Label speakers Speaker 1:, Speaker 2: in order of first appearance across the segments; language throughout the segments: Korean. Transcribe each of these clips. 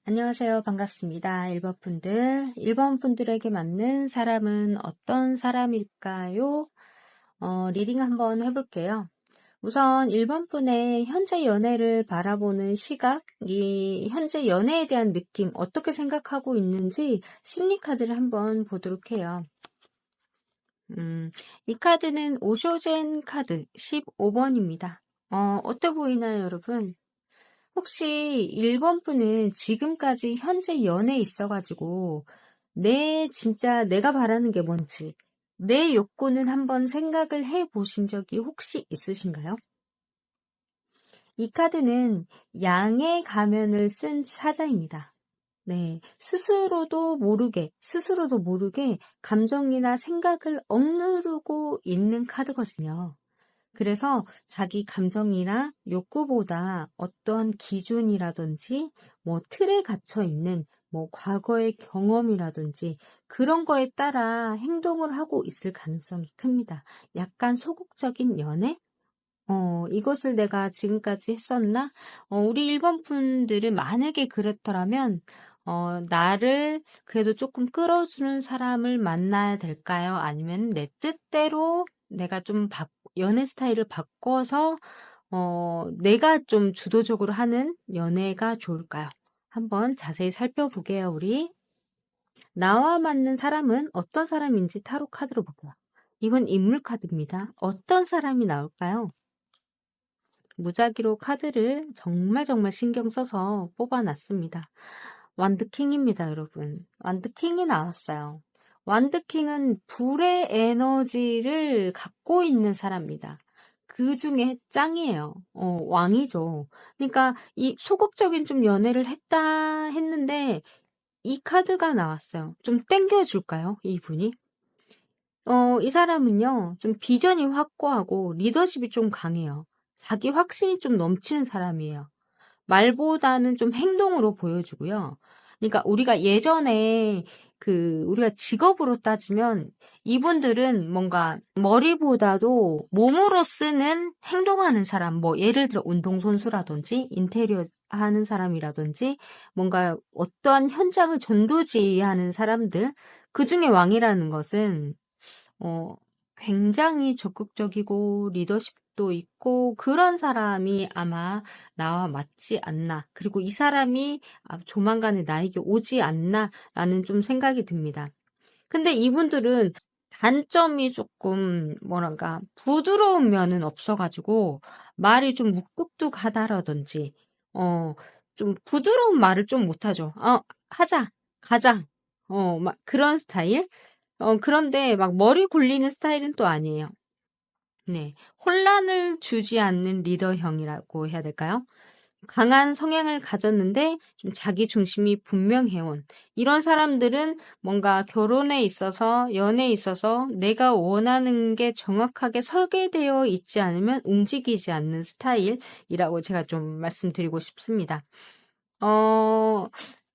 Speaker 1: 안녕하세요. 반갑습니다. 1번 분들. 1번 분들에게 맞는 사람은 어떤 사람일까요? 리딩 한번 해볼게요. 우선 1번 분의 현재 연애를 바라보는 시각, 이 현재 연애에 대한 느낌, 어떻게 생각하고 있는지 심리 카드를 한번 보도록 해요. 이 카드는 오쇼젠 카드 15번입니다. 어때 보이나요, 여러분? 혹시 1번 분은 지금까지 현재 연애에 있어가지고 진짜 내가 바라는 게 뭔지 내 욕구는 한번 생각을 해 보신 적이 혹시 있으신가요? 이 카드는 양의 가면을 쓴 사자입니다. 네, 스스로도 모르게 감정이나 생각을 억누르고 있는 카드거든요. 그래서 자기 감정이나 욕구보다 어떤 기준이라든지 틀에 갇혀 있는 과거의 경험이라든지 그런 거에 따라 행동을 하고 있을 가능성이 큽니다. 약간 소극적인 연애? 이것을 내가 지금까지 했었나? 우리 1번 분들은 만약에 그렇더라면 나를 그래도 조금 끌어주는 사람을 만나야 될까요? 아니면 내 뜻대로 내가 좀 연애 스타일을 바꿔서 내가 좀 주도적으로 하는 연애가 좋을까요? 한번 자세히 살펴보게요, 우리. 나와 맞는 사람은 어떤 사람인지 타로 카드로 볼게요. 이건 인물 카드입니다. 어떤 사람이 나올까요? 무작위로 카드를 정말 신경 써서 뽑아놨습니다. 완드킹입니다, 여러분. 완드킹이 나왔어요. 완드킹은 불의 에너지를 갖고 있는 사람입니다. 그 중에 짱이에요. 왕이죠. 그러니까 이 소극적인 좀 연애를 했는데 이 카드가 나왔어요. 좀 땡겨줄까요, 이분이? 이 사람은요, 좀 비전이 확고하고 리더십이 좀 강해요. 자기 확신이 좀 넘치는 사람이에요. 말보다는 좀 행동으로 보여주고요. 그러니까 우리가 예전에 우리가 직업으로 따지면 이분들은 뭔가 머리보다도 몸으로 쓰는 행동하는 사람, 예를 들어 운동선수라든지 인테리어 하는 사람이라든지 뭔가 어떠한 현장을 전도지휘하는 사람들, 그 중에 왕이라는 것은 어, 굉장히 적극적이고 리더십도 있고 그런 사람이 아마 나와 맞지 않나. 그리고 이 사람이 조만간에 나에게 오지 않나라는 좀 생각이 듭니다. 근데 이분들은 단점이 조금 뭐랄까 부드러운 면은 없어가지고 말이 좀 묵뚝뚝하다라든지 좀 부드러운 말을 좀 못하죠. 하자, 가자, 막 그런 스타일. 그런데 막 머리 굴리는 스타일은 또 아니에요. 네. 혼란을 주지 않는 리더형이라고 해야 될까요? 강한 성향을 가졌는데 좀 자기 중심이 분명해온 이런 사람들은 뭔가 결혼에 있어서 연애에 있어서 내가 원하는 게 정확하게 설계되어 있지 않으면 움직이지 않는 스타일이라고 제가 좀 말씀드리고 싶습니다.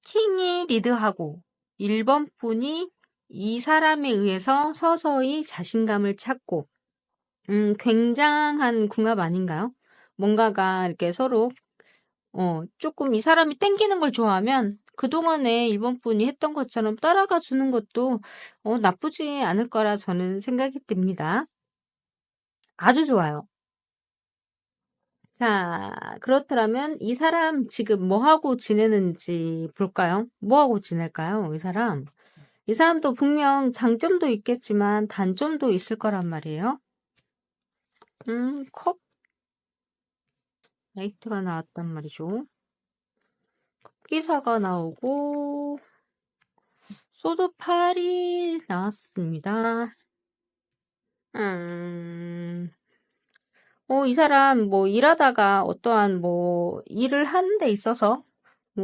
Speaker 1: 킹이 리드하고 1번 분이 이 사람에 의해서 서서히 자신감을 찾고 굉장한 궁합 아닌가요? 뭔가가 이렇게 서로 조금 이 사람이 땡기는 걸 좋아하면 그동안에 1번 분이 했던 것처럼 따라가 주는 것도 나쁘지 않을 거라 저는 생각이 듭니다. 아주 좋아요. 자, 그렇다면 이 사람 지금 뭐 하고 지내는지 볼까요? 뭐 하고 지낼까요? 이 사람. 이 사람도 분명 장점도 있겠지만 단점도 있을 거란 말이에요. 컵 라이트가 나왔단 말이죠. 기사가 나오고 소드 팔이 나왔습니다. 이 사람 일하다가 어떠한 일을 하는 데 있어서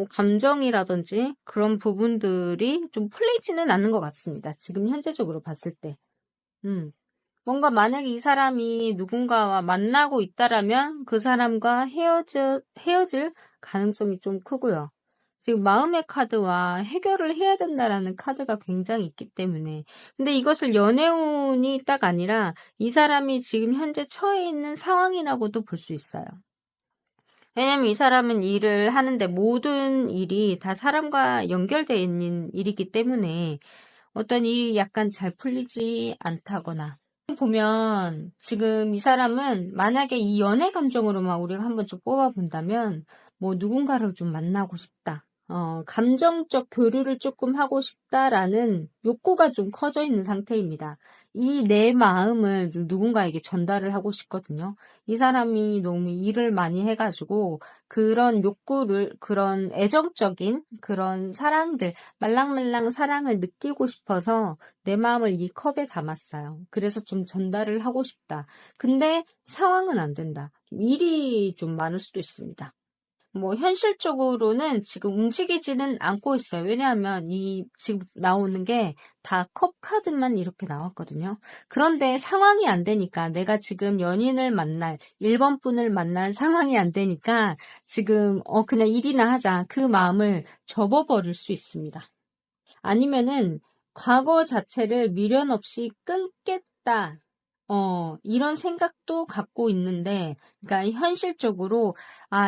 Speaker 1: 감정이라든지 그런 부분들이 좀 풀리지는 않는 것 같습니다. 지금 현재적으로 봤을 때. 뭔가 만약에 이 사람이 누군가와 만나고 있다라면 그 사람과 헤어질 가능성이 좀 크고요. 지금 마음의 카드와 해결을 해야 된다라는 카드가 굉장히 있기 때문에. 근데 이것을 연애운이 딱 아니라 이 사람이 지금 현재 처해 있는 상황이라고도 볼 수 있어요. 왜냐면 이 사람은 일을 하는데 모든 일이 다 사람과 연결되어 있는 일이기 때문에 어떤 일이 약간 잘 풀리지 않다거나 보면 지금 이 사람은 만약에 이 연애 감정으로만 우리가 한번 좀 뽑아본다면 뭐 누군가를 좀 만나고 싶다. 감정적 교류를 조금 하고 싶다라는 욕구가 좀 커져 있는 상태입니다. 이 내 마음을 좀 누군가에게 전달을 하고 싶거든요. 이 사람이 너무 일을 많이 해가지고 그런 욕구를, 그런 애정적인 그런 사랑들, 말랑말랑 사랑을 느끼고 싶어서 내 마음을 이 컵에 담았어요. 그래서 좀 전달을 하고 싶다. 근데 상황은 안 된다. 일이 좀 많을 수도 있습니다. 뭐 현실적으로는 지금 움직이지는 않고 있어요. 왜냐하면 이 지금 나오는 게 다 컵 카드만 이렇게 나왔거든요. 그런데 상황이 안 되니까 내가 지금 연인을 만날 1번 분을 만날 상황이 안 되니까 지금 그냥 일이나 하자. 그 마음을 접어버릴 수 있습니다. 아니면은 과거 자체를 미련 없이 끊겠다. 이런 생각도 갖고 있는데, 그러니까 현실적으로,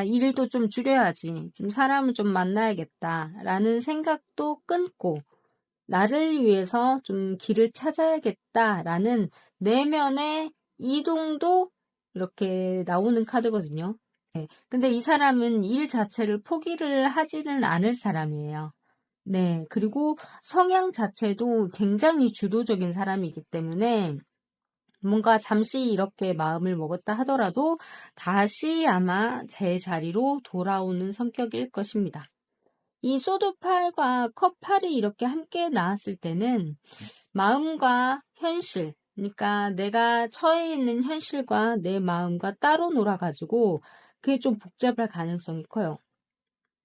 Speaker 1: 일도 좀 줄여야지. 좀 사람을 좀 만나야겠다라는 생각도 끊고, 나를 위해서 좀 길을 찾아야겠다라는 내면의 이동도 이렇게 나오는 카드거든요. 네. 근데 이 사람은 일 자체를 포기를 하지는 않을 사람이에요. 네. 그리고 성향 자체도 굉장히 주도적인 사람이기 때문에 뭔가 잠시 이렇게 마음을 먹었다 하더라도 다시 아마 제 자리로 돌아오는 성격일 것입니다. 이 소드 8과 컵 8이 이렇게 함께 나왔을 때는 마음과 현실, 그러니까 내가 처해 있는 현실과 내 마음과 따로 놀아가지고 그게 좀 복잡할 가능성이 커요.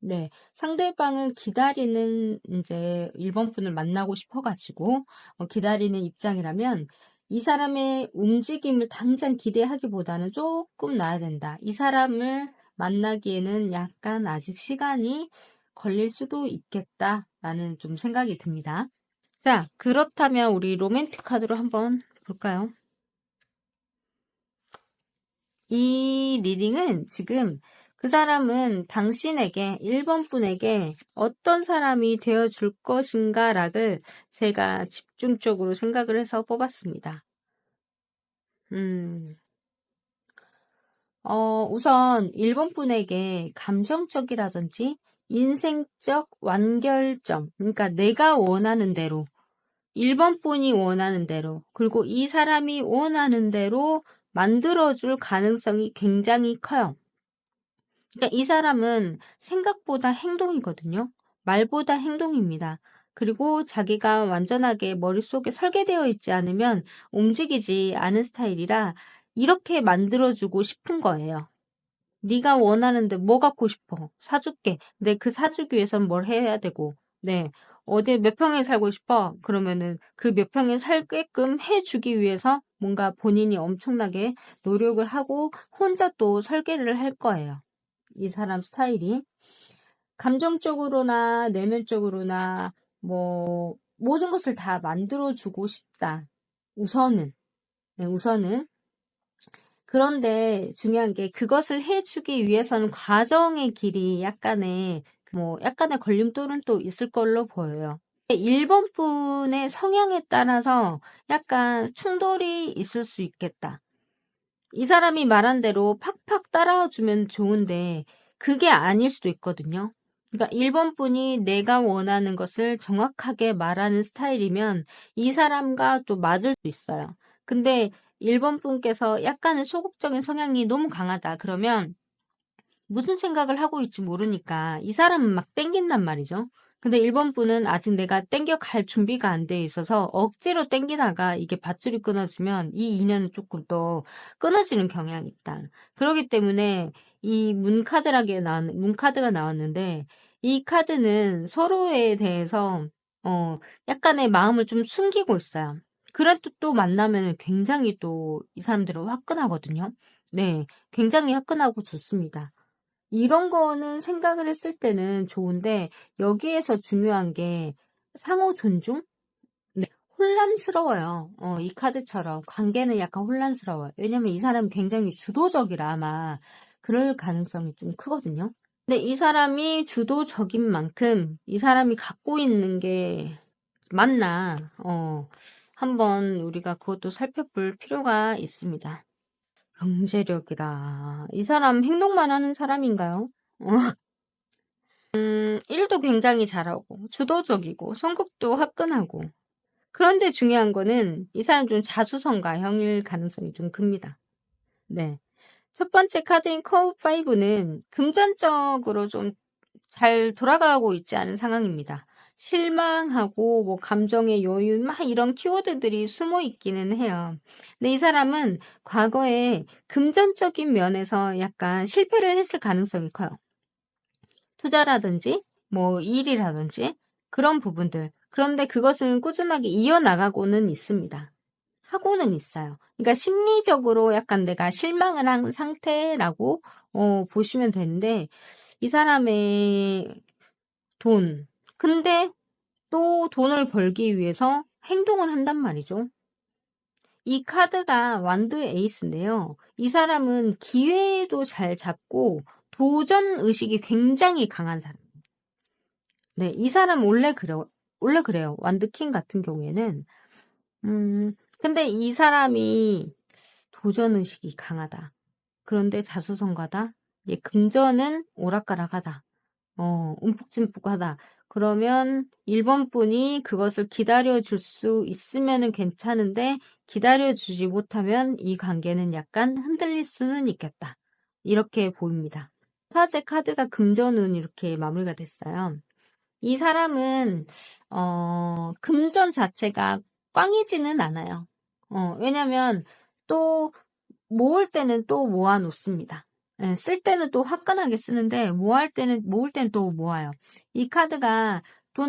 Speaker 1: 네, 상대방을 기다리는 이제 1번 분을 만나고 싶어가지고 기다리는 입장이라면 이 사람의 움직임을 당장 기대하기보다는 조금 놔야 된다. 이 사람을 만나기에는 약간 아직 시간이 걸릴 수도 있겠다라는 좀 생각이 듭니다. 자, 그렇다면 우리 로맨틱 카드로 한번 볼까요? 이 리딩은 지금 그 사람은 당신에게 1번 분에게 어떤 사람이 되어줄 것인가를 제가 집중적으로 생각을 해서 뽑았습니다. 우선 1번 분에게 감정적이라든지 인생적 완결점, 그러니까 내가 원하는 대로 1번 분이 원하는 대로, 그리고 이 사람이 원하는 대로 만들어줄 가능성이 굉장히 커요. 그러니까 이 사람은 생각보다 행동이거든요. 말보다 행동입니다. 그리고 자기가 완전하게 머릿속에 설계되어 있지 않으면 움직이지 않은 스타일이라 이렇게 만들어주고 싶은 거예요. 네가 원하는데 뭐 갖고 싶어? 사줄게. 근데 그 사주기 위해서는 뭘 해야 되고, 네. 어디 몇 평에 살고 싶어? 그러면은 그 몇 평에 살게끔 해주기 위해서 뭔가 본인이 엄청나게 노력을 하고 혼자 또 설계를 할 거예요. 이 사람 스타일이. 감정적으로나 내면적으로나 뭐 모든 것을 다 만들어주고 싶다. 우선은. 네, 우선은. 그런데 중요한 게 그것을 해주기 위해서는 과정의 길이 약간의 걸림돌은 또 있을 걸로 보여요. 1번 분의 성향에 따라서 약간 충돌이 있을 수 있겠다. 이 사람이 말한 대로 팍팍 따라주면 좋은데 그게 아닐 수도 있거든요. 그러니까 1번 분이 내가 원하는 것을 정확하게 말하는 스타일이면 이 사람과 또 맞을 수 있어요. 근데 1번 분께서 약간의 소극적인 성향이 너무 강하다. 그러면 무슨 생각을 하고 있지 모르니까 이 사람은 막 땡긴단 말이죠. 근데 1번 분은 아직 내가 땡겨 갈 준비가 안 돼 있어서 억지로 땡기다가 이게 밧줄이 끊어지면 이 인연은 조금 더 끊어지는 경향이 있다. 그렇기 때문에 이 문카드가 나왔는데 이 카드는 서로에 대해서 약간의 마음을 좀 숨기고 있어요. 그래도 또 만나면 굉장히 또 이 사람들은 화끈하거든요. 네, 굉장히 화끈하고 좋습니다. 이런 거는 생각을 했을 때는 좋은데 여기에서 중요한 게 상호 존중? 네, 혼란스러워요. 이 카드처럼 관계는 약간 혼란스러워요. 왜냐면 이 사람이 굉장히 주도적이라 아마 그럴 가능성이 좀 크거든요. 근데 이 사람이 주도적인 만큼 이 사람이 갖고 있는 게 맞나? 한번 우리가 그것도 살펴볼 필요가 있습니다. 경제력이라. 이 사람 행동만 하는 사람인가요? 일도 굉장히 잘하고, 주도적이고, 성격도 화끈하고. 그런데 중요한 거는 이 사람 좀 자수성가형일 가능성이 좀 큽니다. 네. 첫 번째 카드인 커브 5는 금전적으로 좀 잘 돌아가고 있지 않은 상황입니다. 실망하고 뭐 감정의 여유 막 이런 키워드들이 숨어 있기는 해요. 근데 이 사람은 과거에 금전적인 면에서 약간 실패를 했을 가능성이 커요. 투자라든지 뭐 일이라든지 그런 부분들. 그런데 그것을 꾸준하게 이어나가고는 있습니다. 하고는 있어요. 그러니까 심리적으로 약간 내가 실망을 한 상태라고 보시면 되는데 이 사람의 돈. 근데 또 돈을 벌기 위해서 행동을 한단 말이죠. 이 카드가 완드 에이스인데요. 이 사람은 기회도 잘 잡고 도전 의식이 굉장히 강한 사람. 네, 이 사람 원래 그래요. 완드 킹 같은 경우에는. 근데 이 사람이 도전 의식이 강하다. 그런데 자수성가다. 예, 금전은 오락가락하다. 움푹짐푹하다. 그러면 1번 분이 그것을 기다려줄 수 있으면은 괜찮은데 기다려주지 못하면 이 관계는 약간 흔들릴 수는 있겠다. 이렇게 보입니다. 사제 카드가 금전운 이렇게 마무리가 됐어요. 이 사람은 금전 자체가 꽝이지는 않아요. 왜냐면 또 모을 때는 또 모아 놓습니다. 예, 쓸 때는 또 화끈하게 쓰는데 모을 때는 또 모아요. 이 카드가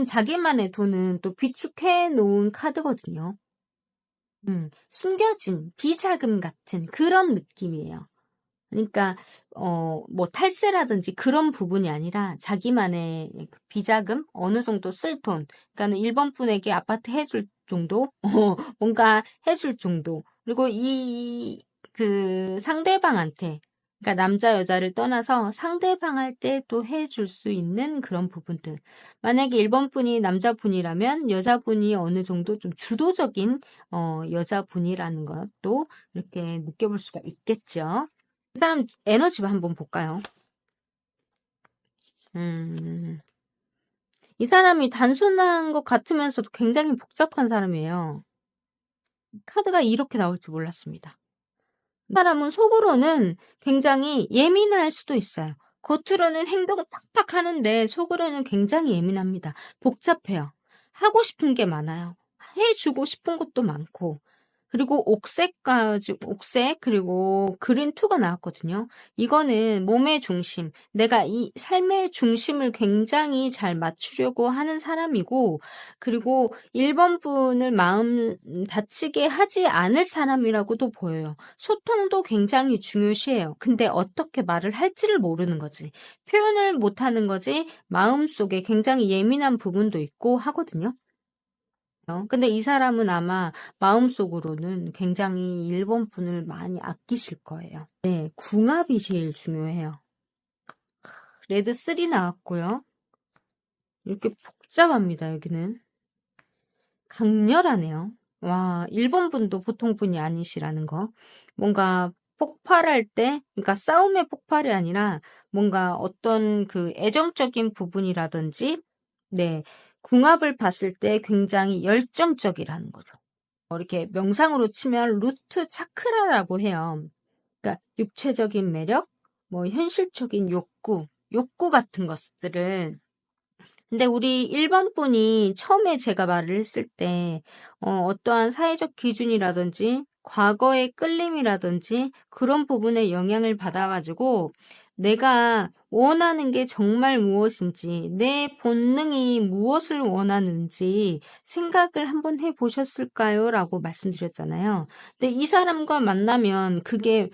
Speaker 1: 자기만의 돈은 또 비축해 놓은 카드거든요. 숨겨진 비자금 같은 그런 느낌이에요. 그러니까 뭐 탈세라든지 그런 부분이 아니라 자기만의 그 비자금 어느 정도 쓸 돈. 그러니까는 1번 분에게 아파트 해줄 정도, 뭔가 해줄 정도. 그리고 그 상대방한테, 그러니까 남자 여자를 떠나서 상대방할 때 또 해줄 수 있는 그런 부분들. 만약에 1번 분이 남자분이라면 여자분이 어느 정도 좀 주도적인 여자분이라는 것도 이렇게 느껴볼 수가 있겠죠. 이 사람 에너지 한번 볼까요? 이 사람이 단순한 것 같으면서도 굉장히 복잡한 사람이에요. 카드가 이렇게 나올 줄 몰랐습니다. 이 사람은 속으로는 굉장히 예민할 수도 있어요. 겉으로는 행동을 팍팍 하는데 속으로는 굉장히 예민합니다. 복잡해요. 하고 싶은 게 많아요. 해주고 싶은 것도 많고. 그리고 옥색, 그리고 그린2가 나왔거든요. 이거는 몸의 중심, 내가 이 삶의 중심을 굉장히 잘 맞추려고 하는 사람이고, 그리고 1번 분을 마음 다치게 하지 않을 사람이라고도 보여요. 소통도 굉장히 중요시해요. 근데 어떻게 말을 할지를 모르는 거지. 표현을 못하는 거지, 마음속에 굉장히 예민한 부분도 있고 하거든요. 근데 이 사람은 아마 마음속으로는 굉장히 1번 분을 많이 아끼실 거예요. 네, 궁합이 제일 중요해요. 레드 3 나왔고요. 이렇게 복잡합니다, 여기는. 강렬하네요. 와, 1번 분도 보통 분이 아니시라는 거. 뭔가 폭발할 때, 그러니까 싸움의 폭발이 아니라 뭔가 어떤 그 애정적인 부분이라든지, 네, 궁합을 봤을 때 굉장히 열정적이라는 거죠. 이렇게 명상으로 치면 루트 차크라라고 해요. 그러니까 육체적인 매력, 뭐 현실적인 욕구 같은 것들을. 근데 우리 1번 분이 처음에 제가 말을 했을 때 어떠한 사회적 기준이라든지 과거의 끌림이라든지 그런 부분에 영향을 받아가지고 내가 원하는 게 정말 무엇인지 내 본능이 무엇을 원하는지 생각을 한번 해보셨을까요? 라고 말씀드렸잖아요. 근데 이 사람과 만나면 그게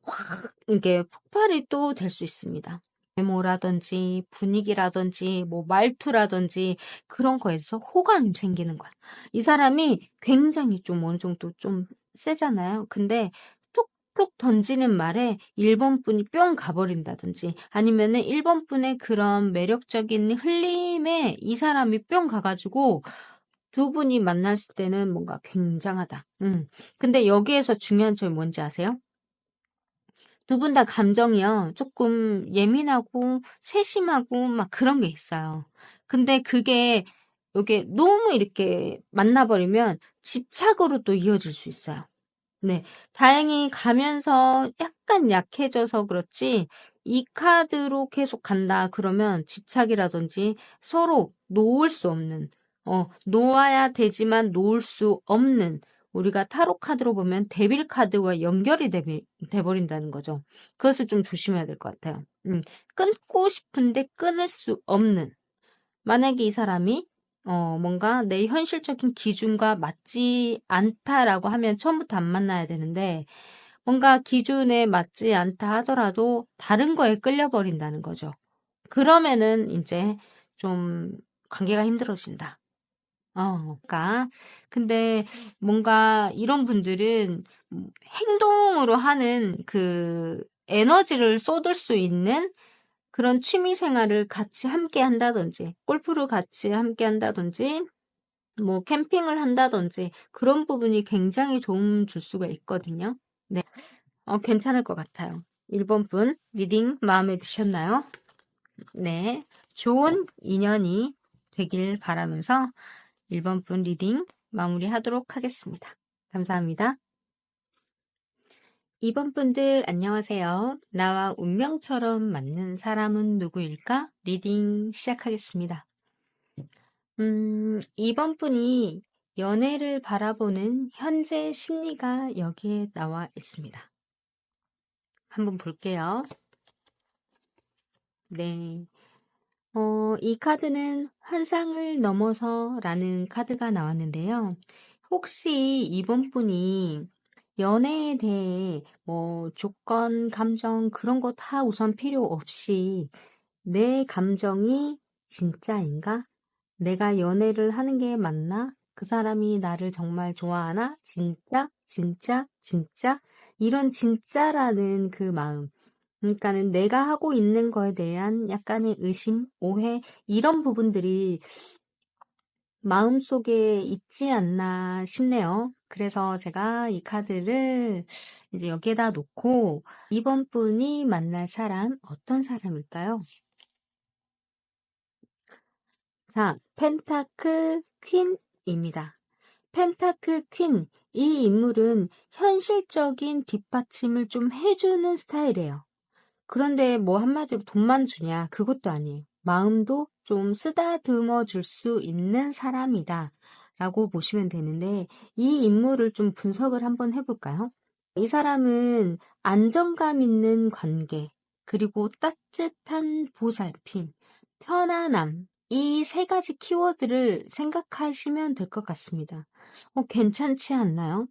Speaker 1: 확 이게 폭발이 또 될 수 있습니다. 외모라든지 분위기라든지 뭐 말투라든지 그런 거에서 호감이 생기는 거야. 이 사람이 굉장히 좀 어느 정도 좀 세잖아요. 근데 톡 툭툭 던지는 말에 1번 분이 뿅 가버린다든지 아니면은 1번 분의 그런 매력적인 흘림에 이 사람이 뿅 가가지고 두 분이 만났을 때는 뭔가 굉장하다. 근데 여기에서 중요한 점이 뭔지 아세요? 두 분 다 감정이요. 조금 예민하고 세심하고 막 그런 게 있어요. 근데 그게 요게 너무 이렇게 만나버리면 집착으로 또 이어질 수 있어요. 네. 다행히 가면서 약간 약해져서 그렇지 이 카드로 계속 간다 그러면 집착이라든지 서로 놓을 수 없는 놓아야 되지만 놓을 수 없는 우리가 타로 카드로 보면 데빌 카드와 연결이 돼버린다는 거죠. 그것을 좀 조심해야 될 것 같아요. 끊고 싶은데 끊을 수 없는 만약에 이 사람이 뭔가 내 현실적인 기준과 맞지 않다라고 하면 처음부터 안 만나야 되는데 뭔가 기준에 맞지 않다 하더라도 다른 거에 끌려버린다는 거죠. 그러면은 이제 좀 관계가 힘들어진다. 그러니까 근데 뭔가 이런 분들은 행동으로 하는 그 에너지를 쏟을 수 있는 그런 취미 생활을 같이 함께 한다든지, 골프를 같이 함께 한다든지, 뭐 캠핑을 한다든지 그런 부분이 굉장히 도움 줄 수가 있거든요. 네. 괜찮을 것 같아요. 1번 분 리딩 마음에 드셨나요? 네. 좋은 인연이 되길 바라면서 1번 분 리딩 마무리하도록 하겠습니다. 감사합니다. 2번 분들 안녕하세요. 나와 운명처럼 맞는 사람은 누구일까? 리딩 시작하겠습니다. 2번 분이 연애를 바라보는 현재 심리가 여기에 나와 있습니다. 한번 볼게요. 네. 이 카드는 환상을 넘어서 라는 카드가 나왔는데요. 혹시 이번 분이 연애에 대해 뭐 조건, 감정 그런 거 다 우선 필요 없이 내 감정이 진짜인가? 내가 연애를 하는 게 맞나? 그 사람이 나를 정말 좋아하나? 진짜? 진짜? 진짜? 이런 진짜라는 그 마음. 그러니까는 내가 하고 있는 거에 대한 약간의 의심, 오해, 이런 부분들이 마음속에 있지 않나 싶네요. 그래서 제가 이 카드를 이제 여기에다 놓고 이번 분이 만날 사람 어떤 사람일까요? 자, 펜타클 퀸입니다. 펜타클 퀸, 이 인물은 현실적인 뒷받침을 좀 해주는 스타일이에요. 그런데 뭐 한마디로 돈만 주냐? 그것도 아니에요. 마음도 좀 쓰다듬어 줄 수 있는 사람이다. 라고 보시면 되는데, 이 인물을 좀 분석을 한번 해볼까요? 이 사람은 안정감 있는 관계, 그리고 따뜻한 보살핌, 편안함, 이 세 가지 키워드를 생각하시면 될 것 같습니다. 괜찮지 않나요?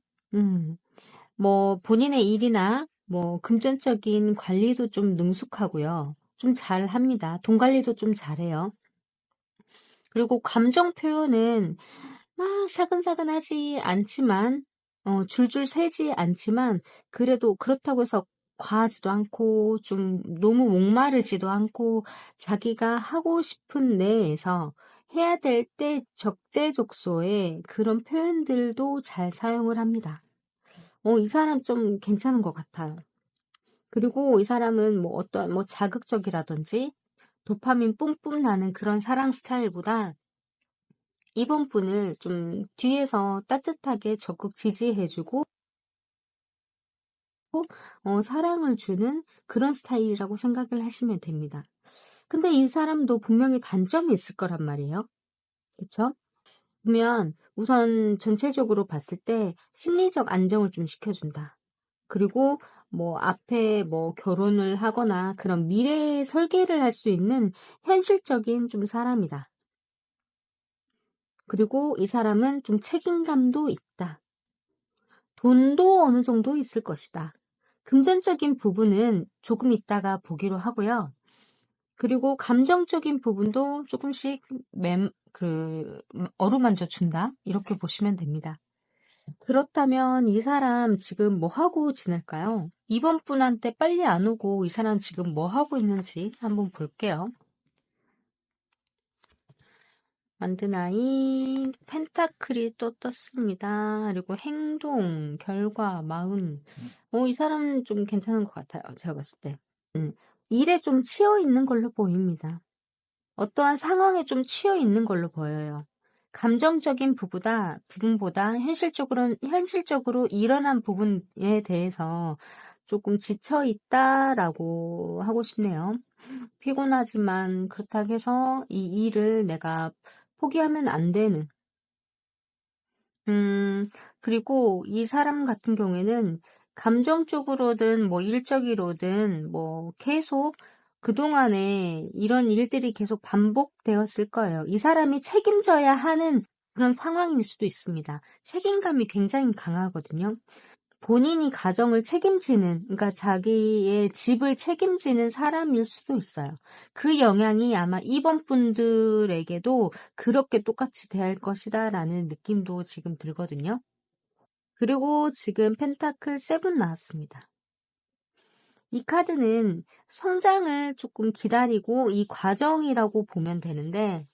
Speaker 1: 뭐 본인의 일이나 뭐 금전적인 관리도 좀 능숙하고요. 좀 잘합니다. 돈 관리도 좀 잘해요. 그리고 감정 표현은 막 사근사근하지 않지만 줄줄 새지 않지만 그래도 그렇다고 해서 과하지도 않고 좀 너무 목마르지도 않고 자기가 하고 싶은 내에서 해야 될 때 적재적소에 그런 표현들도 잘 사용을 합니다. 이 사람 좀 괜찮은 것 같아요. 그리고 이 사람은 뭐 어떤 뭐 자극적이라든지 도파민 뿜뿜 나는 그런 사랑 스타일보다 이번 분을 좀 뒤에서 따뜻하게 적극 지지해주고 사랑을 주는 그런 스타일이라고 생각을 하시면 됩니다. 근데 이 사람도 분명히 단점이 있을 거란 말이에요. 그쵸? 보면 우선 전체적으로 봤을 때 심리적 안정을 좀 시켜준다. 그리고 뭐 앞에 뭐 결혼을 하거나 그런 미래 설계를 할 수 있는 현실적인 좀 사람이다. 그리고 이 사람은 좀 책임감도 있다. 돈도 어느 정도 있을 것이다. 금전적인 부분은 조금 있다가 보기로 하고요. 그리고 감정적인 부분도 조금씩 어루만져 준다. 이렇게 보시면 됩니다. 그렇다면 이 사람 지금 뭐 하고 지낼까요? 이번 분한테 빨리 안 오고 이 사람 지금 뭐 하고 있는지 한번 볼게요. 만드나이, 펜타클이 또 떴습니다. 그리고 행동, 결과, 마음. 이 사람 좀 괜찮은 것 같아요. 제가 봤을 때. 일에 좀 치여 있는 걸로 보입니다. 어떠한 상황에 좀 치여 있는 걸로 보여요. 감정적인 부분보다 현실적으로 일어난 부분에 대해서 조금 지쳐 있다라고 하고 싶네요. 피곤하지만 그렇다고 해서 이 일을 내가 포기하면 안 되는. 그리고 이 사람 같은 경우에는 감정적으로든 뭐 일적으로든 뭐 계속 그동안에 이런 일들이 계속 반복되었을 거예요. 이 사람이 책임져야 하는 그런 상황일 수도 있습니다. 책임감이 굉장히 강하거든요. 본인이 가정을 책임지는, 그러니까 자기의 집을 책임지는 사람일 수도 있어요. 그 영향이 아마 이번 분들에게도 그렇게 똑같이 대할 것이다라는 느낌도 지금 들거든요. 그리고 지금 펜타클 7 나왔습니다. 이 카드는 성장을 조금 기다리고 이 과정이라고 보면 되는데,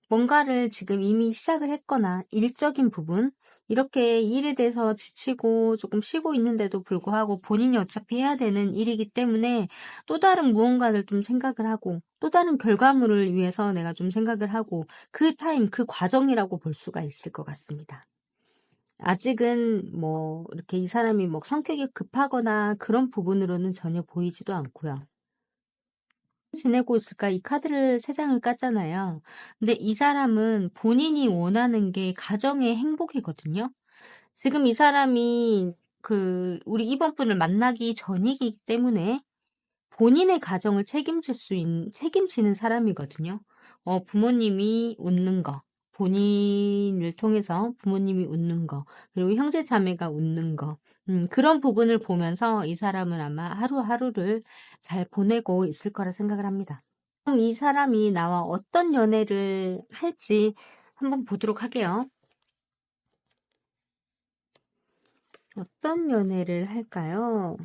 Speaker 1: 뭔가를 지금 이미 시작을 했거나 일적인 부분, 이렇게 일에 대해서 지치고 조금 쉬고 있는데도 불구하고 본인이 어차피 해야 되는 일이기 때문에 또 다른 무언가를 좀 생각을 하고 또 다른 결과물을 위해서 내가 좀 생각을 하고 그 타임, 그 과정이라고 볼 수가 있을 것 같습니다. 아직은 뭐 이렇게 이 사람이 뭐 성격이 급하거나 그런 부분으로는 전혀 보이지도 않고요. 지내고 있을까? 이 카드를 3장을 깠잖아요. 근데 이 사람은 본인이 원하는 게 가정의 행복이거든요. 지금 이 사람이 우리 이번 분을 만나기 전이기 때문에 본인의 가정을 책임지는 사람이거든요. 부모님이 웃는 거, 본인을 통해서 부모님이 웃는 거, 그리고 형제 자매가 웃는 거, 그런 부분을 보면서 이 사람은 아마 하루하루를 잘 보내고 있을 거라 생각을 합니다. 그럼 이 사람이 나와 어떤 연애를 할지 한번 보도록 할게요. 어떤 연애를 할까요?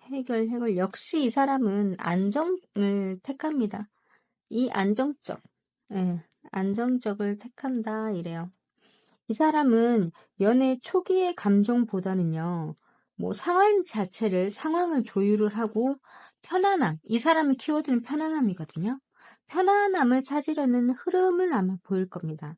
Speaker 1: 해결. 역시 이 사람은 안정을 택합니다. 이 안정적, 예, 안정적을 택한다, 이래요. 이 사람은 연애 초기의 감정보다는요, 뭐 상황을 조율을 하고 편안함, 이 사람의 키워드는 편안함이거든요. 편안함을 찾으려는 흐름을 아마 보일 겁니다.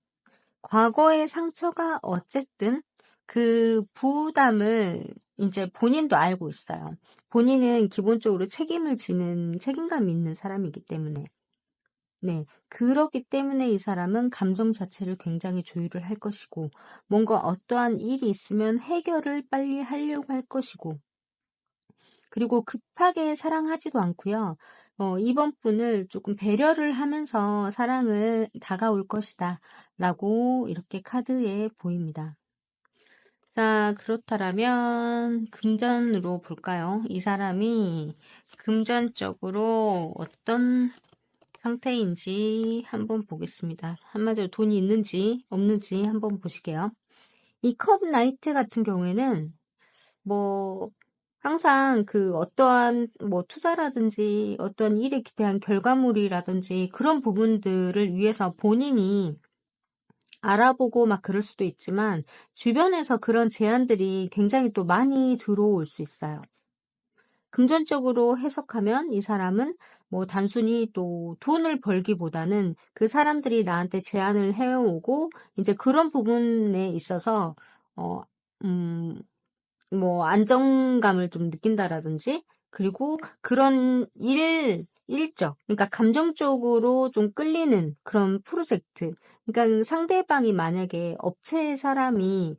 Speaker 1: 과거의 상처가 어쨌든 그 부담을 이제 본인도 알고 있어요. 본인은 기본적으로 책임을 지는 책임감 있는 사람이기 때문에. 네. 그렇기 때문에 이 사람은 감정 자체를 굉장히 조율을 할 것이고, 뭔가 어떠한 일이 있으면 해결을 빨리 하려고 할 것이고, 그리고 급하게 사랑하지도 않고요. 이번 분을 조금 배려를 하면서 사랑을 다가올 것이다. 라고 이렇게 카드에 보입니다. 자, 그렇다면 금전으로 볼까요? 이 사람이 금전적으로 어떤 상태인지 한번 보겠습니다. 한마디로 돈이 있는지 없는지 한번 보실게요. 이 컵 나이트 같은 경우에는 뭐 항상 어떠한 뭐 투자라든지 어떠한 일에 대한 결과물이라든지 그런 부분들을 위해서 본인이 알아보고 막 그럴 수도 있지만 주변에서 그런 제안들이 굉장히 또 많이 들어올 수 있어요. 금전적으로 해석하면 이 사람은 뭐 단순히 또 돈을 벌기보다는 그 사람들이 나한테 제안을 해오고 이제 그런 부분에 있어서 어, 음, 뭐 안정감을 좀 느낀다라든지 그리고 그런 일적 그러니까 감정적으로 좀 끌리는 그런 프로젝트 그러니까 상대방이 만약에 업체 사람이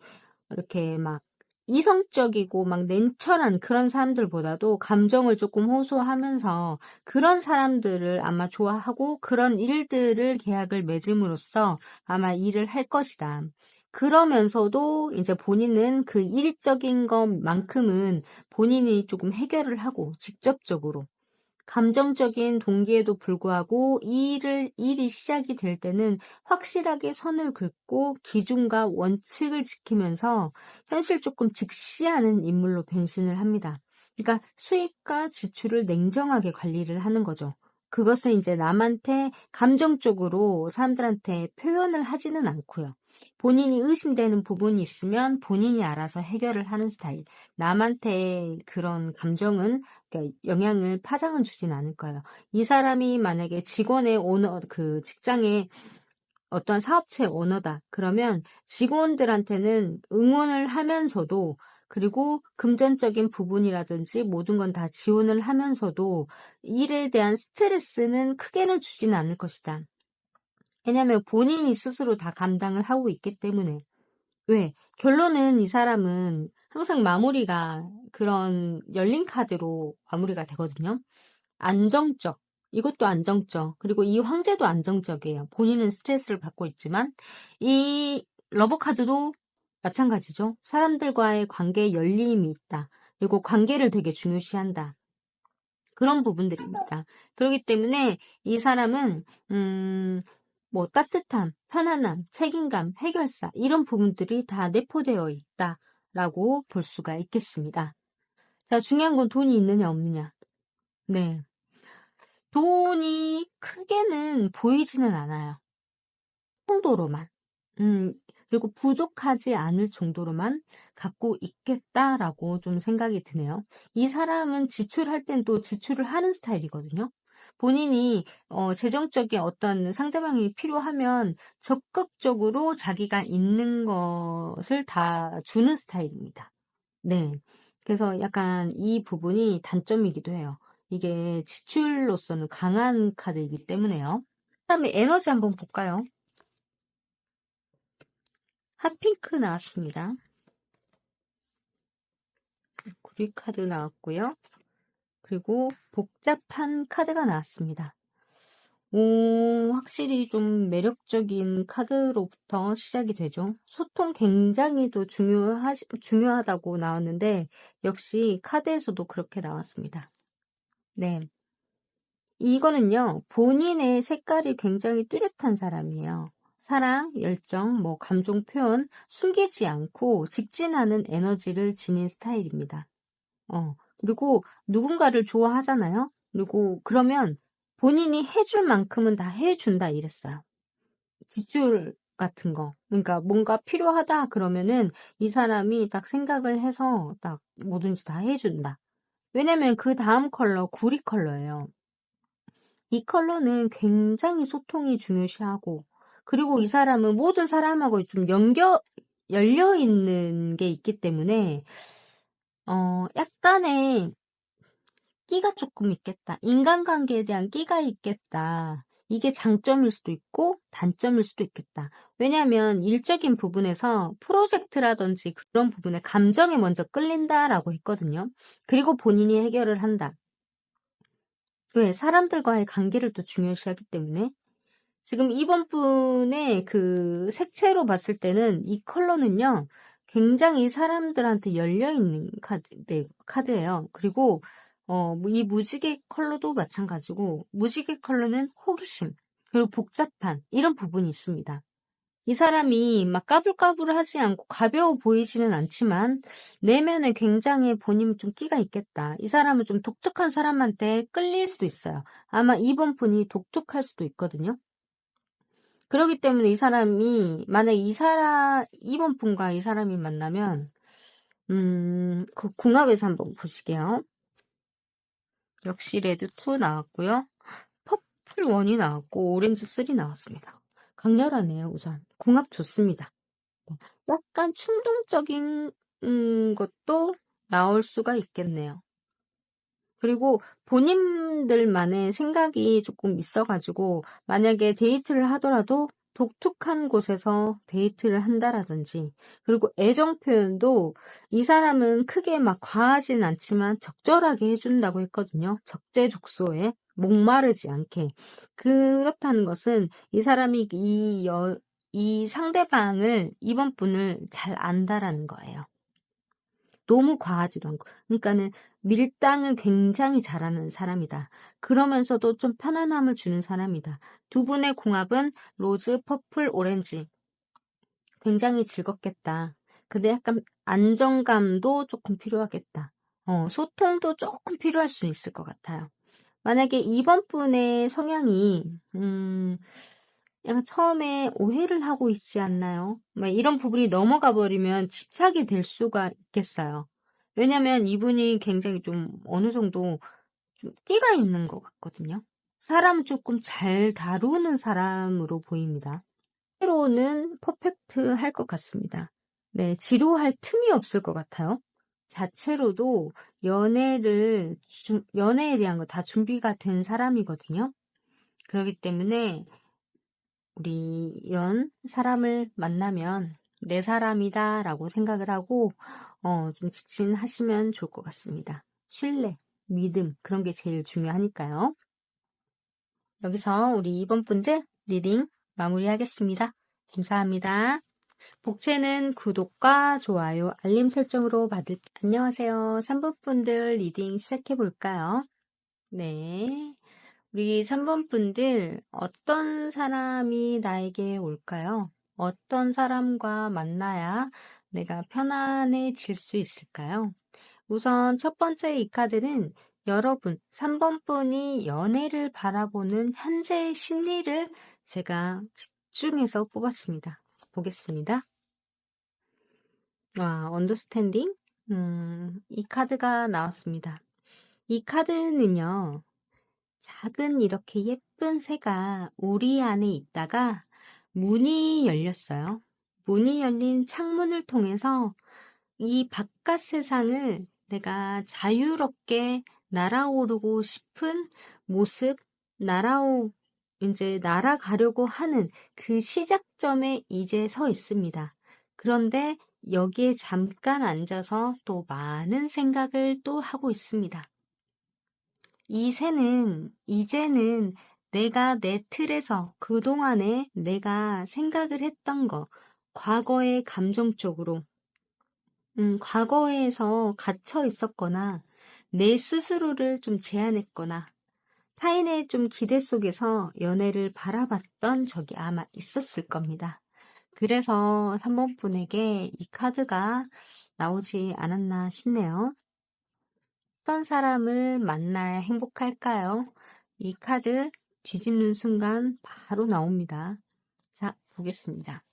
Speaker 1: 이렇게 막 이성적이고 막 냉철한 그런 사람들보다도 감정을 조금 호소하면서 그런 사람들을 아마 좋아하고 그런 일들을 계약을 맺음으로써 아마 일을 할 것이다. 그러면서도 이제 본인은 그 일적인 것만큼은 본인이 조금 해결을 하고 직접적으로 감정적인 동기에도 불구하고 일이 시작이 될 때는 확실하게 선을 긋고 기준과 원칙을 지키면서 현실 조금 직시하는 인물로 변신을 합니다. 그러니까 수입과 지출을 냉정하게 관리를 하는 거죠. 그것은 이제 남한테 감정적으로 사람들한테 표현을 하지는 않고요. 본인이 의심되는 부분이 있으면 본인이 알아서 해결을 하는 스타일. 남한테 그런 감정은, 그러니까 영향을 파장은 주진 않을 거예요. 이 사람이 만약에 직원의 오너, 그 직장에 어떤 사업체 오너다. 그러면 직원들한테는 응원을 하면서도, 그리고 금전적인 부분이라든지 모든 건 다 지원을 하면서도 일에 대한 스트레스는 크게는 주지는 않을 것이다. 왜냐하면 본인이 스스로 다 감당을 하고 있기 때문에. 왜? 결론은 이 사람은 항상 마무리가 그런 열린 카드로 마무리가 되거든요. 안정적. 이것도 안정적. 그리고 이 황제도 안정적이에요. 본인은 스트레스를 받고 있지만 이 러버 카드도 마찬가지죠. 사람들과의 관계에 열림이 있다. 그리고 관계를 되게 중요시한다. 그런 부분들입니다. 그렇기 때문에 이 사람은 뭐 따뜻함, 편안함, 책임감, 해결사 이런 부분들이 다 내포되어 있다라고 볼 수가 있겠습니다. 자, 중요한 건 돈이 있느냐 없느냐. 네. 돈이 크게는 보이지는 않아요. 정도로만. 그리고 부족하지 않을 정도로만 갖고 있겠다라고 좀 생각이 드네요. 이 사람은 지출할 땐 또 지출을 하는 스타일이거든요. 본인이 재정적인 어떤 상대방이 필요하면 적극적으로 자기가 있는 것을 다 주는 스타일입니다. 네. 그래서 약간 이 부분이 단점이기도 해요. 이게 지출로서는 강한 카드이기 때문에요. 그다음에 에너지 한번 볼까요? 핫핑크 나왔습니다. 구리 카드 나왔고요. 그리고 복잡한 카드가 나왔습니다. 확실히 좀 매력적인 카드로부터 시작이 되죠. 소통 굉장히 또 중요하다고 나왔는데, 역시 카드에서도 그렇게 나왔습니다. 네. 이거는요, 본인의 색깔이 굉장히 뚜렷한 사람이에요. 사랑, 열정, 뭐, 감정 표현, 숨기지 않고 직진하는 에너지를 지닌 스타일입니다. 그리고 누군가를 좋아하잖아요? 그리고 그러면 본인이 해줄 만큼은 다 해준다 이랬어요. 지출 같은 거. 그러니까 뭔가 필요하다 그러면은 이 사람이 딱 생각을 해서 딱 뭐든지 다 해준다. 왜냐면 그 다음 컬러, 구리 컬러예요. 이 컬러는 굉장히 소통이 중요시하고, 그리고 이 사람은 모든 사람하고 좀 열려 있는 게 있기 때문에, 약간의 끼가 조금 있겠다. 인간관계에 대한 끼가 있겠다. 이게 장점일 수도 있고 단점일 수도 있겠다. 왜냐하면 일적인 부분에서 프로젝트라든지 그런 부분에 감정에 먼저 끌린다라고 했거든요. 그리고 본인이 해결을 한다. 왜? 사람들과의 관계를 또 중요시하기 때문에. 지금 이번 분의 그 색채로 봤을 때는 이 컬러는요, 굉장히 사람들한테 열려있는 카드예요. 그리고, 이 무지개 컬러도 마찬가지고, 무지개 컬러는 호기심, 그리고 복잡한, 이런 부분이 있습니다. 이 사람이 막 까불까불하지 않고 가벼워 보이지는 않지만, 내면에 굉장히 본인 좀 끼가 있겠다. 이 사람은 좀 독특한 사람한테 끌릴 수도 있어요. 아마 이번 분이 독특할 수도 있거든요. 그렇기 때문에 이 사람이, 만약 이번 분과 이 사람이 만나면, 그 궁합에서 한번 보시게요. 역시 레드 2 나왔고요. 퍼플 1이 나왔고, 오렌지 3 나왔습니다. 강렬하네요, 우선. 궁합 좋습니다. 약간 충동적인, 것도 나올 수가 있겠네요. 그리고 본인들만의 생각이 조금 있어가지고 만약에 데이트를 하더라도 독특한 곳에서 데이트를 한다라든지, 그리고 애정 표현도 이 사람은 크게 막 과하진 않지만 적절하게 해준다고 했거든요. 적재적소에 목마르지 않게. 그렇다는 것은 이 사람이 이 상대방을, 이번 분을 잘 안다라는 거예요. 너무 과하지도 않고. 그러니까는 밀당을 굉장히 잘하는 사람이다. 그러면서도 좀 편안함을 주는 사람이다. 두 분의 궁합은 로즈, 퍼플, 오렌지. 굉장히 즐겁겠다. 근데 약간 안정감도 조금 필요하겠다. 소통도 조금 필요할 수 있을 것 같아요. 만약에 이번 분의 성향이, 약간 처음에 오해를 하고 있지 않나요? 막 이런 부분이 넘어가 버리면 집착이 될 수가 있겠어요. 왜냐면 이분이 굉장히 좀 어느 정도 좀 끼가 있는 것 같거든요. 사람을 조금 잘 다루는 사람으로 보입니다. 때로는 퍼펙트 할 것 같습니다. 네, 지루할 틈이 없을 것 같아요. 자체로도 연애에 대한 거 다 준비가 된 사람이거든요. 그렇기 때문에 우리 이런 사람을 만나면 내 사람이다 라고 생각을 하고, 좀 직진하시면 좋을 것 같습니다. 신뢰, 믿음, 그런 게 제일 중요하니까요. 여기서 우리 이번 분들 리딩 마무리하겠습니다. 감사합니다. 복채는 구독과 좋아요, 알림 설정으로 안녕하세요. 3번 분들 리딩 시작해 볼까요? 네. 우리 3번 분들 어떤 사람이 나에게 올까요? 어떤 사람과 만나야 내가 편안해질 수 있을까요? 우선 첫 번째 이 카드는 여러분 3번 분이 연애를 바라보는 현재의 심리를 제가 집중해서 뽑았습니다. 보겠습니다. 언더스탠딩? 이 카드가 나왔습니다. 이 카드는요, 작은 이렇게 예쁜 새가 우리 안에 있다가 문이 열렸어요. 문이 열린 창문을 통해서 이 바깥 세상을 내가 자유롭게 날아오르고 싶은 모습, 이제 날아가려고 하는 그 시작점에 이제 서 있습니다. 그런데 여기에 잠깐 앉아서 또 많은 생각을 또 하고 있습니다. 이 새는 이제는 내가 내 틀에서 그동안에 내가 생각을 했던 거, 과거의 감정적으로, 과거에서 갇혀 있었거나, 내 스스로를 좀 제한했거나, 타인의 좀 기대 속에서 연애를 바라봤던 적이 아마 있었을 겁니다. 그래서 3번 분에게 이 카드가 나오지 않았나 싶네요. 어떤 사람을 만나야 행복할까요? 이 카드 뒤집는 순간 바로 나옵니다. 자, 보겠습니다.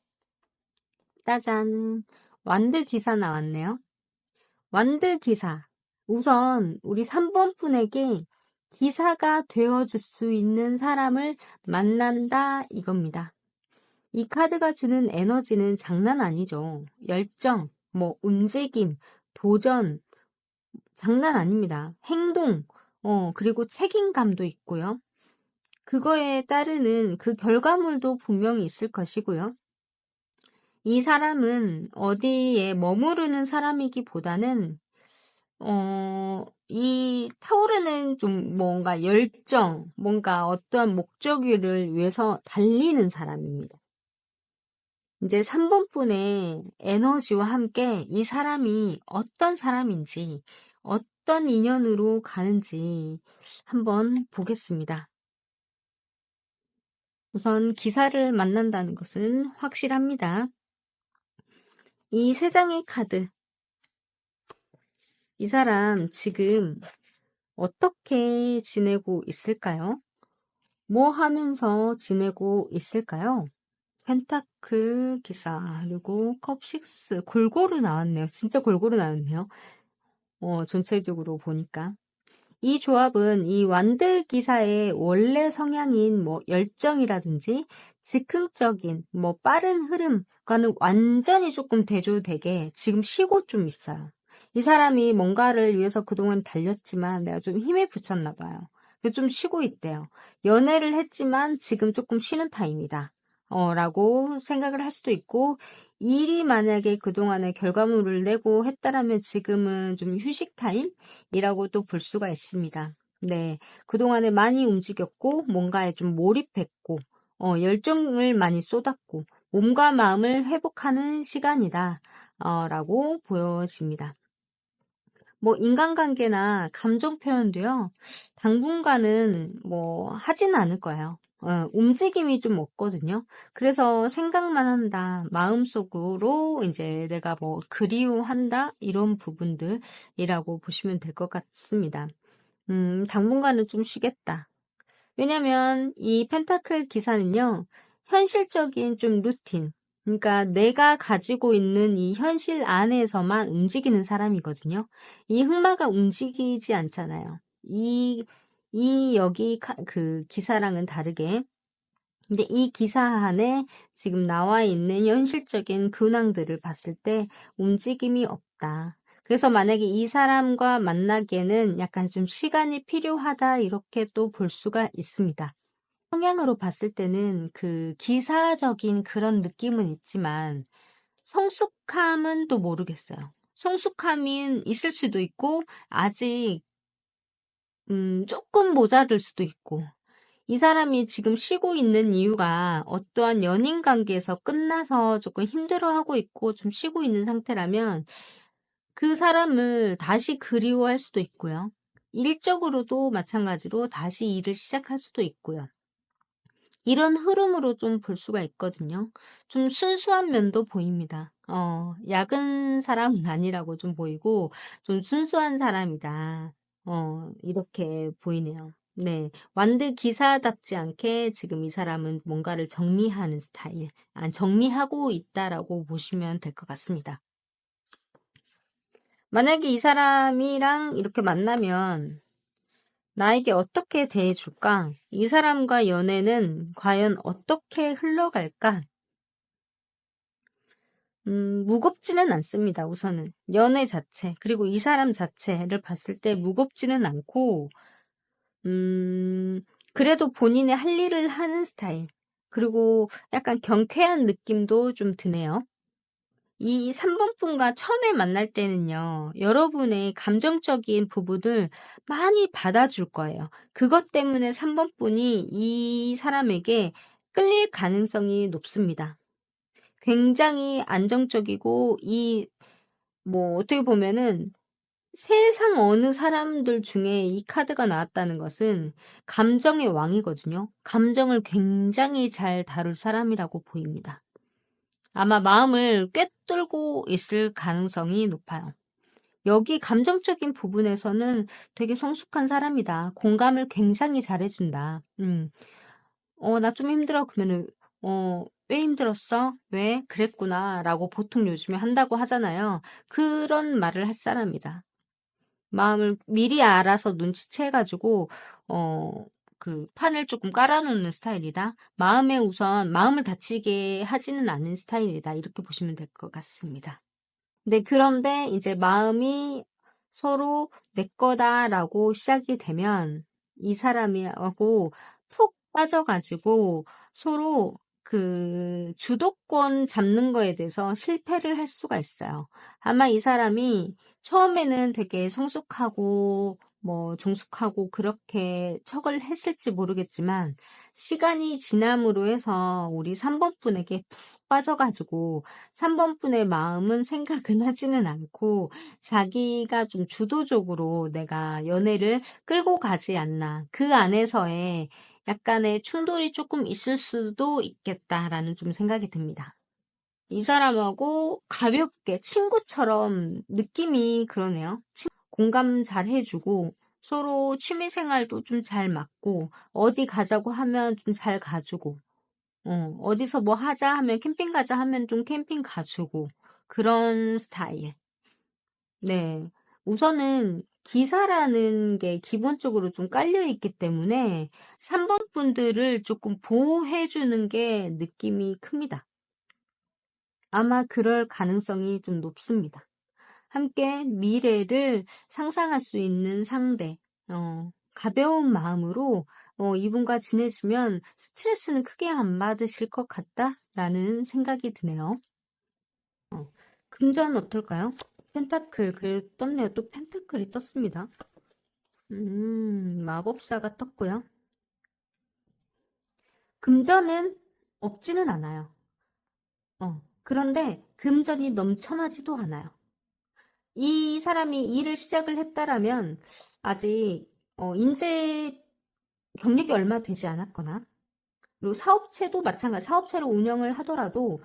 Speaker 1: 짜잔! 완드 기사 나왔네요. 완드 기사. 우선 우리 3번 분에게 기사가 되어줄 수 있는 사람을 만난다 이겁니다. 이 카드가 주는 에너지는 장난 아니죠. 열정, 움직임, 도전, 장난 아닙니다. 행동, 그리고 책임감도 있고요. 그거에 따르는 그 결과물도 분명히 있을 것이고요. 이 사람은 어디에 머무르는 사람이기보다는, 이 타오르는 좀 뭔가 열정, 뭔가 어떠한 목적을 위해서 달리는 사람입니다. 이제 3번 분의 에너지와 함께 이 사람이 어떤 사람인지, 어떤 인연으로 가는지 한번 보겠습니다. 우선 기사를 만난다는 것은 확실합니다. 이 세 장의 카드, 이 사람 지금 어떻게 지내고 있을까요? 뭐 하면서 지내고 있을까요? 펜타클 기사, 그리고 컵6 골고루 나왔네요. 진짜 골고루 나왔네요. 전체적으로 보니까. 이 조합은 이 완드 기사의 원래 성향인 열정이라든지 즉흥적인 빠른 흐름과는 완전히 조금 대조되게 지금 쉬고 좀 있어요. 이 사람이 뭔가를 위해서 그동안 달렸지만 내가 좀 힘에 부쳤나 봐요. 좀 쉬고 있대요. 연애를 했지만 지금 조금 쉬는 타임이다. 라고 생각을 할 수도 있고, 일이 만약에 그동안에 결과물을 내고 했다라면 지금은 좀 휴식 타임이라고 또 볼 수가 있습니다. 네. 그동안에 많이 움직였고, 뭔가에 좀 몰입했고, 열정을 많이 쏟았고, 몸과 마음을 회복하는 시간이다. 라고 보여집니다. 뭐 인간관계나 감정 표현도요. 당분간은 뭐 하지는 않을 거예요. 움직임이 좀 없거든요. 그래서 생각만 한다. 마음속으로 이제 내가 뭐 그리워한다. 이런 부분들이라고 보시면 될 것 같습니다. 당분간은 좀 쉬겠다. 왜냐면 이 펜타클 기사는요, 현실적인 좀 루틴, 그러니까 내가 가지고 있는 이 현실 안에서만 움직이는 사람이거든요. 이 흑마가 움직이지 않잖아요. 여기 그 기사랑은 다르게. 근데 이 기사 안에 지금 나와 있는 현실적인 근황들을 봤을 때 움직임이 없다. 그래서 만약에 이 사람과 만나기에는 약간 좀 시간이 필요하다 이렇게 또 볼 수가 있습니다. 성향으로 봤을 때는 그 기사적인 그런 느낌은 있지만 성숙함은 또 모르겠어요. 성숙함이 있을 수도 있고 아직 조금 모자랄 수도 있고 이 사람이 지금 쉬고 있는 이유가 어떠한 연인 관계에서 끝나서 조금 힘들어하고 있고 좀 쉬고 있는 상태라면 그 사람을 다시 그리워할 수도 있고요. 일적으로도 마찬가지로 다시 일을 시작할 수도 있고요. 이런 흐름으로 좀 볼 수가 있거든요. 좀 순수한 면도 보입니다. 야근 사람은 아니라고 좀 보이고, 좀 순수한 사람이다. 이렇게 보이네요. 네. 완드 기사답지 않게 지금 이 사람은 뭔가를 정리하는 스타일, 정리하고 있다라고 보시면 될 것 같습니다. 만약에 이 사람이랑 이렇게 만나면 나에게 어떻게 대해줄까? 이 사람과 연애는 과연 어떻게 흘러갈까? 무겁지는 않습니다, 우선은. 연애 자체, 그리고 이 사람 자체를 봤을 때 무겁지는 않고, 그래도 본인의 할 일을 하는 스타일. 그리고 약간 경쾌한 느낌도 좀 드네요. 이 3번 분과 처음에 만날 때는요, 여러분의 감정적인 부분을 많이 받아줄 거예요. 그것 때문에 3번 분이 이 사람에게 끌릴 가능성이 높습니다. 굉장히 안정적이고, 뭐, 어떻게 보면은 세상 어느 사람들 중에 이 카드가 나왔다는 것은 감정의 왕이거든요. 감정을 굉장히 잘 다룰 사람이라고 보입니다. 아마 마음을 꿰뚫고 있을 가능성이 높아요. 여기 감정적인 부분에서는 되게 성숙한 사람이다. 공감을 굉장히 잘해준다. 나 좀 힘들어. 그러면은, 왜 힘들었어? 왜? 그랬구나. 라고 보통 요즘에 한다고 하잖아요. 그런 말을 할 사람이다. 마음을 미리 알아서 눈치채가지고, 그 판을 조금 깔아놓는 스타일이다. 마음을 다치게 하지는 않는 스타일이다. 이렇게 보시면 될 것 같습니다. 네, 그런데 이제 마음이 서로 내 거다라고 시작이 되면 이 사람이하고 푹 빠져가지고 서로 그 주도권 잡는 거에 대해서 실패를 할 수가 있어요. 아마 이 사람이 처음에는 되게 성숙하고 뭐 종숙하고 그렇게 척을 했을지 모르겠지만 시간이 지남으로 해서 우리 3번 분에게 푹 빠져가지고 3번 분의 마음은 생각은 하지는 않고 자기가 좀 주도적으로 내가 연애를 끌고 가지 않나. 그 안에서의 약간의 충돌이 조금 있을 수도 있겠다라는 좀 생각이 듭니다. 이 사람하고 가볍게 친구처럼 느낌이 그러네요. 공감 잘 해주고 서로 취미 생활도 좀 잘 맞고 어디 가자고 하면 좀 잘 가주고 어디서 뭐 하자 하면 캠핑 가자 하면 좀 캠핑 가주고 그런 스타일. 네. 우선은 기사라는 게 기본적으로 좀 깔려 있기 때문에 3번 분들을 조금 보호해 주는 게 느낌이 큽니다. 아마 그럴 가능성이 좀 높습니다. 함께 미래를 상상할 수 있는 상대, 가벼운 마음으로 이분과 지내시면 스트레스는 크게 안 받으실 것 같다라는 생각이 드네요. 금전 어떨까요? 펜타클, 그래도 떴네요. 또 펜타클이 떴습니다. 마법사가 떴고요. 금전은 없지는 않아요. 그런데 금전이 넘쳐나지도 않아요. 이 사람이 일을 시작을 했다라면 아직 인재 경력이 얼마 되지 않았거나, 그리고 사업체도 마찬가지, 사업체를 운영을 하더라도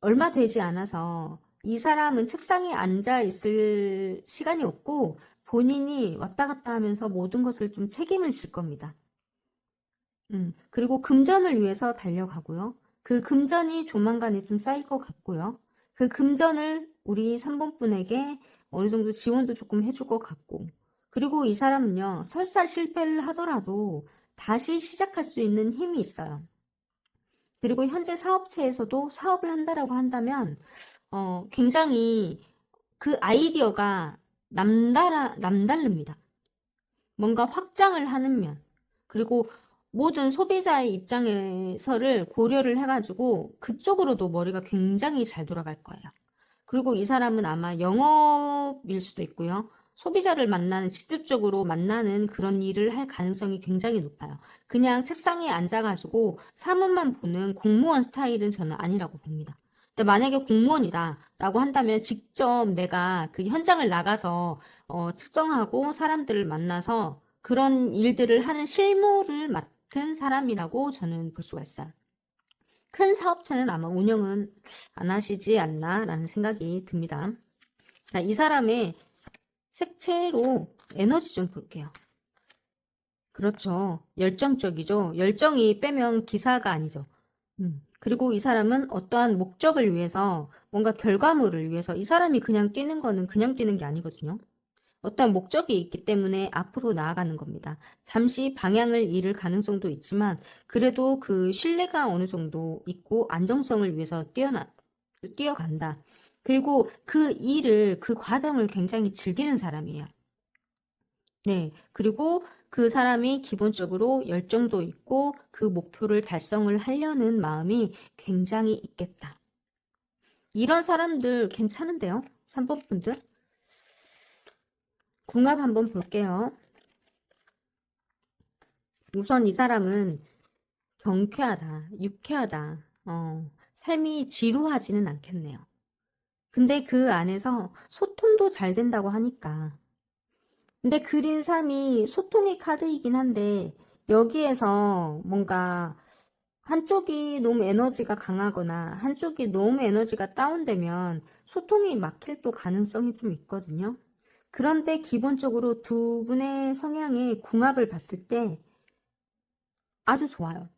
Speaker 1: 얼마 되지 않아서 이 사람은 책상에 앉아 있을 시간이 없고 본인이 왔다 갔다 하면서 모든 것을 좀 책임을 질 겁니다. 그리고 금전을 위해서 달려가고요. 그 금전이 조만간에 좀 쌓일 것 같고요. 그 금전을 우리 3번 분에게 어느 정도 지원도 조금 해줄 것 같고, 그리고 이 사람은요, 설사 실패를 하더라도 다시 시작할 수 있는 힘이 있어요. 그리고 현재 사업체에서도 사업을 한다라고 한다면, 굉장히 그 아이디어가 남다릅니다. 뭔가 확장을 하는 면, 그리고 모든 소비자의 입장에서를 고려를 해가지고 그쪽으로도 머리가 굉장히 잘 돌아갈 거예요. 그리고 이 사람은 아마 영업일 수도 있고요. 소비자를 만나는, 직접적으로 만나는 그런 일을 할 가능성이 굉장히 높아요. 그냥 책상에 앉아가지고 사문만 보는 공무원 스타일은 저는 아니라고 봅니다. 근데 만약에 공무원이다라고 한다면 직접 내가 그 현장을 나가서 측정하고 사람들을 만나서 그런 일들을 하는 실무를 맡은 사람이라고 저는 볼 수가 있어요. 큰 사업체는 아마 운영은 안 하시지 않나라는 생각이 듭니다. 자, 이 사람의 색채로 에너지 좀 볼게요. 그렇죠. 열정적이죠. 열정이 빼면 기사가 아니죠. 그리고 이 사람은 어떠한 목적을 위해서, 뭔가 결과물을 위해서, 이 사람이 그냥 뛰는 거는 그냥 뛰는 게 아니거든요. 어떤 목적이 있기 때문에 앞으로 나아가는 겁니다. 잠시 방향을 잃을 가능성도 있지만 그래도 그 신뢰가 어느 정도 있고 안정성을 위해서 뛰어간다. 그리고 그 일을, 그 과정을 굉장히 즐기는 사람이에요. 네. 그리고 그 사람이 기본적으로 열정도 있고 그 목표를 달성을 하려는 마음이 굉장히 있겠다. 이런 사람들 괜찮은데요? 3번 분들. 궁합 한번 볼게요. 우선 이 사람은 경쾌하다, 유쾌하다, 삶이 지루하지는 않겠네요. 근데 그 안에서 소통도 잘 된다고 하니까. 근데 그린 3이 소통의 카드이긴 한데, 여기에서 뭔가 한쪽이 너무 에너지가 강하거나 한쪽이 너무 에너지가 다운되면 소통이 막힐 또 가능성이 좀 있거든요. 그런데 기본적으로 두 분의 성향의 궁합을 봤을 때 아주 좋아요.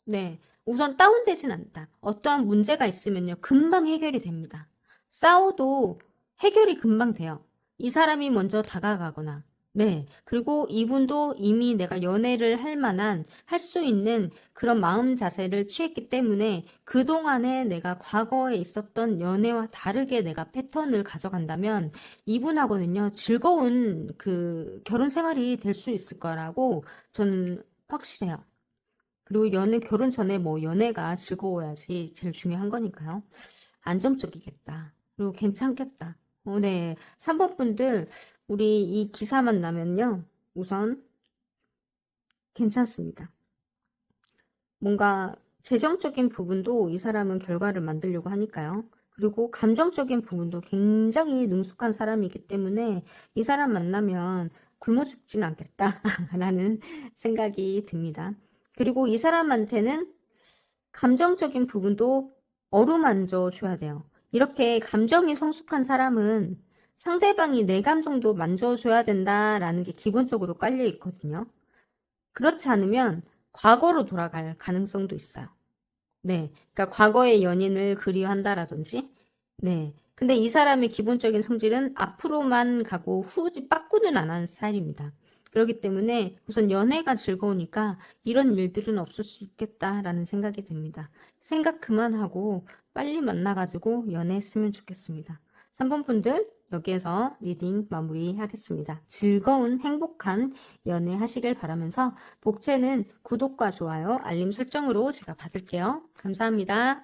Speaker 1: 네. 우선 다운되진 않다. 어떠한 문제가 있으면요, 금방 해결이 됩니다. 싸워도 해결이 금방 돼요. 이 사람이 먼저 다가가거나. 네. 그리고 이분도 이미 내가 연애를 할 만한, 할 수 있는 그런 마음 자세를 취했기 때문에 그동안에 내가 과거에 있었던 연애와 다르게 내가 패턴을 가져간다면 이분하고는요, 즐거운 그 결혼 생활이 될 수 있을 거라고 저는 확실해요. 그리고 결혼 전에 뭐 연애가 즐거워야지 제일 중요한 거니까요. 안정적이겠다. 그리고 괜찮겠다. 네. 3번 분들, 우리 이 기사만 나면요. 우선 괜찮습니다. 뭔가 재정적인 부분도 이 사람은 결과를 만들려고 하니까요. 그리고 감정적인 부분도 굉장히 능숙한 사람이기 때문에 이 사람 만나면 굶어 죽진 않겠다라는 생각이 듭니다. 그리고 이 사람한테는 감정적인 부분도 어루만져 줘야 돼요. 이렇게 감정이 성숙한 사람은 상대방이 내 감정도 만져줘야 된다라는 게 기본적으로 깔려 있거든요. 그렇지 않으면 과거로 돌아갈 가능성도 있어요. 네. 그러니까 과거의 연인을 그리워한다라든지, 네. 근데 이 사람의 기본적인 성질은 앞으로만 가고 후지 빠꾸는 안 하는 스타일입니다. 그렇기 때문에 우선 연애가 즐거우니까 이런 일들은 없을 수 있겠다라는 생각이 듭니다. 생각 그만하고 빨리 만나가지고 연애했으면 좋겠습니다. 3번 분들 여기에서 리딩 마무리하겠습니다. 즐거운 행복한 연애 하시길 바라면서 복채는 구독과 좋아요, 알림 설정으로 제가 받을게요. 감사합니다.